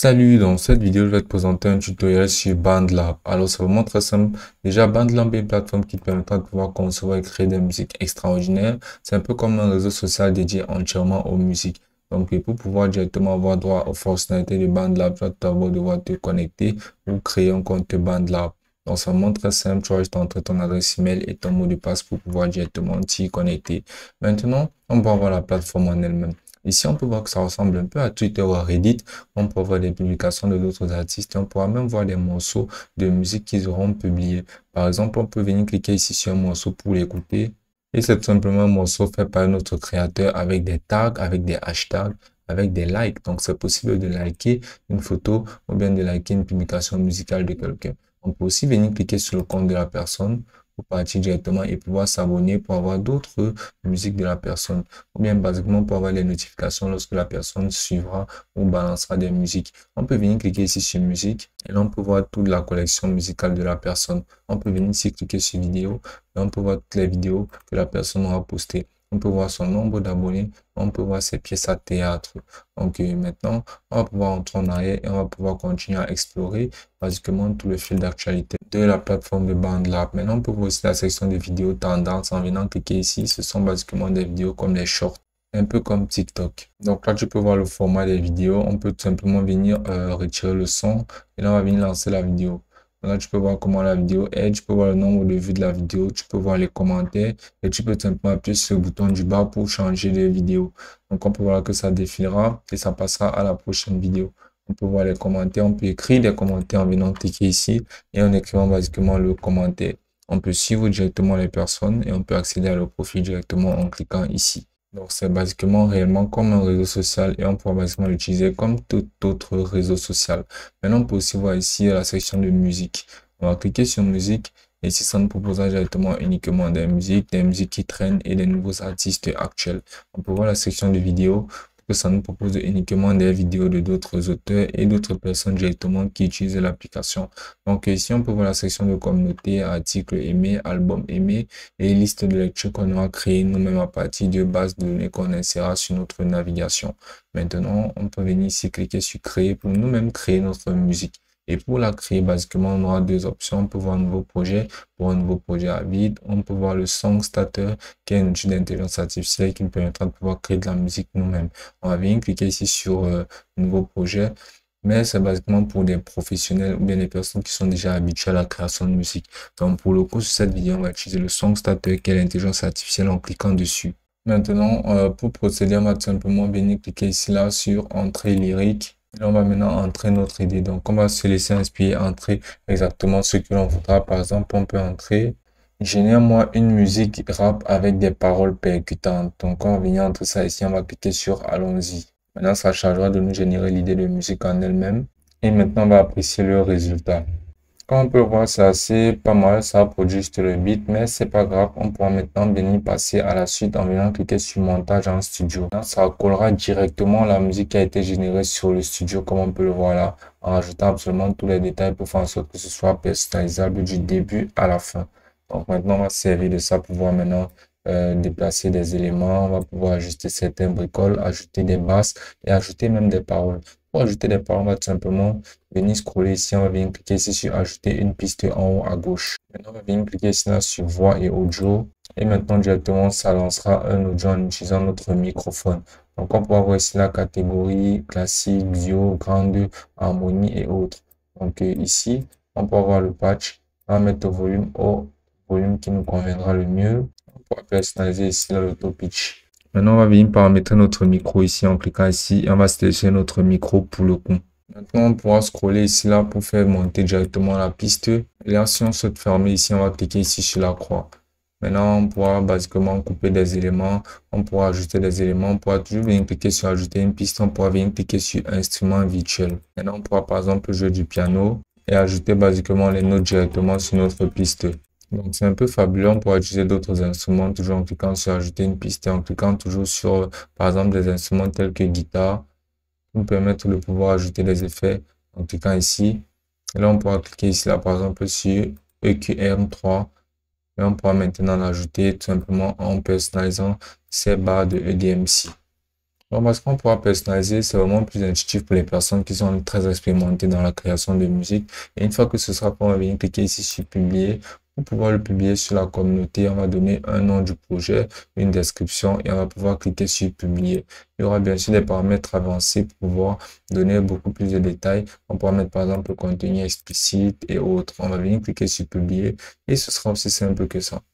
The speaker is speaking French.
Salut, dans cette vidéo, je vais te présenter un tutoriel sur BandLab. Alors, c'est vraiment très simple. Déjà, BandLab est une plateforme qui te permettra de pouvoir concevoir et créer des musiques extraordinaires. C'est un peu comme un réseau social dédié entièrement aux musiques. Donc, et pour pouvoir directement avoir droit aux fonctionnalités de BandLab, tu vas d'abord devoir te connecter ou créer un compte BandLab. Donc, c'est vraiment très simple. Tu vas juste entrer ton adresse email et ton mot de passe pour pouvoir directement t'y connecter. Maintenant, on va voir la plateforme en elle-même. Ici, on peut voir que ça ressemble un peu à Twitter ou à Reddit. On peut voir des publications de d'autres artistes et on pourra même voir des morceaux de musique qu'ils auront publiés. Par exemple, on peut venir cliquer ici sur un morceau pour l'écouter. Et c'est tout simplement un morceau fait par notre créateur avec des tags, avec des hashtags, avec des likes. Donc, c'est possible de liker une photo ou bien de liker une publication musicale de quelqu'un. On peut aussi venir cliquer sur le compte de la personne pour partir directement et pouvoir s'abonner pour avoir d'autres musiques de la personne. Ou bien, basiquement, pour avoir les notifications lorsque la personne suivra ou balancera des musiques. On peut venir cliquer ici sur musique et là on peut voir toute la collection musicale de la personne. On peut venir ici cliquer sur vidéo et on peut voir toutes les vidéos que la personne aura postées. On peut voir son nombre d'abonnés, on peut voir ses pièces à théâtre. Donc maintenant, on va pouvoir entrer en arrière et on va pouvoir continuer à explorer basiquement tout le fil d'actualité de la plateforme de BandLab. Maintenant, on peut voir aussi la section des vidéos tendances en venant cliquer ici. Ce sont basiquement des vidéos comme les shorts, un peu comme TikTok. Donc là, tu peux voir le format des vidéos. On peut tout simplement venir retirer le son et là, on va venir lancer la vidéo. Là, tu peux voir comment la vidéo est, tu peux voir le nombre de vues de la vidéo, tu peux voir les commentaires et tu peux tout simplement appuyer sur le bouton du bas pour changer de vidéo. Donc, on peut voir que ça défilera et ça passera à la prochaine vidéo. On peut voir les commentaires, on peut écrire des commentaires en venant cliquer ici et en écrivant basiquement le commentaire. On peut suivre directement les personnes et on peut accéder à leur profil directement en cliquant ici. Donc, c'est basiquement réellement comme un réseau social et on pourra basiquement l'utiliser comme tout autre réseau social. Maintenant, on peut aussi voir ici la section de musique. On va cliquer sur musique et ici, ça nous proposera directement uniquement des musiques qui traînent et des nouveaux artistes actuels. On peut voir la section de vidéos que ça nous propose uniquement des vidéos de d'autres auteurs et d'autres personnes directement qui utilisent l'application. Donc ici, on peut voir la section de communauté, articles aimés, albums aimés et liste de lecture qu'on aura créé nous-mêmes à partir de bases de données qu'on insérera sur notre navigation. Maintenant, on peut venir ici cliquer sur créer pour nous-mêmes créer notre musique. Et pour la créer, basiquement, on aura deux options. On peut voir un nouveau projet. Pour un nouveau projet à vide, on peut voir le Song Starter, qui est une outil d'intelligence artificielle qui nous permettra de pouvoir créer de la musique nous-mêmes. On va venir cliquer ici sur nouveau projet. Mais c'est basiquement pour des professionnels ou bien des personnes qui sont déjà habituées à la création de musique. Donc, pour le coup, sur cette vidéo, on va utiliser le Song Starter, qui est l'intelligence artificielle en cliquant dessus. Maintenant, pour procéder, on va tout simplement venir cliquer ici là sur entrée lyrique. Et là, on va maintenant entrer notre idée. Donc, on va se laisser inspirer, entrer exactement ce que l'on voudra. Par exemple, on peut entrer, génère-moi une musique rap avec des paroles percutantes. Donc, on va venir entrer ça ici. On va cliquer sur allons-y. Maintenant, ça chargera de nous générer l'idée de musique en elle-même. Et maintenant, on va apprécier le résultat. Comme on peut voir, c'est assez pas mal, ça produit juste le beat, mais c'est pas grave. On pourra maintenant venir passer à la suite en venant cliquer sur montage en studio. Là, ça collera directement la musique qui a été générée sur le studio, comme on peut le voir là, en rajoutant absolument tous les détails pour faire en sorte que ce soit personnalisable du début à la fin. Donc maintenant, on va se servir de ça pour pouvoir maintenant déplacer des éléments. On va pouvoir ajuster certains bricoles, ajouter des basses et ajouter même des paroles. Pour ajouter des paroles, on va tout simplement venir scroller ici. On va venir cliquer ici sur ajouter une piste en haut à gauche. Maintenant, on va venir cliquer ici là sur voix et audio. Et maintenant, directement, ça lancera un audio en utilisant notre microphone. Donc, on pourra voir ici la catégorie classique, bio, grande, harmonie et autres. Donc, ici, on peut voir le patch. On va mettre au volume qui nous conviendra le mieux. On pourra personnaliser ici l'auto-pitch. Maintenant, on va venir paramétrer notre micro ici en cliquant ici et on va sélectionner notre micro pour le coup. Maintenant, on pourra scroller ici là pour faire monter directement la piste. Et là, si on souhaite fermer ici, on va cliquer ici sur la croix. Maintenant, on pourra basiquement couper des éléments, on pourra ajouter des éléments, on pourra toujours venir cliquer sur ajouter une piste, on pourra venir cliquer sur instrument virtuel. Maintenant, on pourra par exemple jouer du piano et ajouter basiquement les notes directement sur notre piste. Donc, c'est un peu fabuleux. On pourra utiliser d'autres instruments, toujours en cliquant sur ajouter une piste et en cliquant toujours sur, par exemple, des instruments tels que guitare, pour nous permettre de pouvoir ajouter des effets en cliquant ici. Et là, on pourra cliquer ici, là, par exemple, sur EQRM3. Et on pourra maintenant l'ajouter tout simplement en personnalisant ces barres de EDMC. Alors, parce qu'on pourra personnaliser, c'est vraiment plus intuitif pour les personnes qui sont très expérimentées dans la création de musique. Et une fois que ce sera fait, on va venir cliquer ici sur publier. Pour pouvoir le publier sur la communauté, on va donner un nom du projet, une description et on va pouvoir cliquer sur publier. Il y aura bien sûr des paramètres avancés pour pouvoir donner beaucoup plus de détails. On pourra mettre par exemple le contenu explicite et autres. On va venir cliquer sur publier et ce sera aussi simple que ça.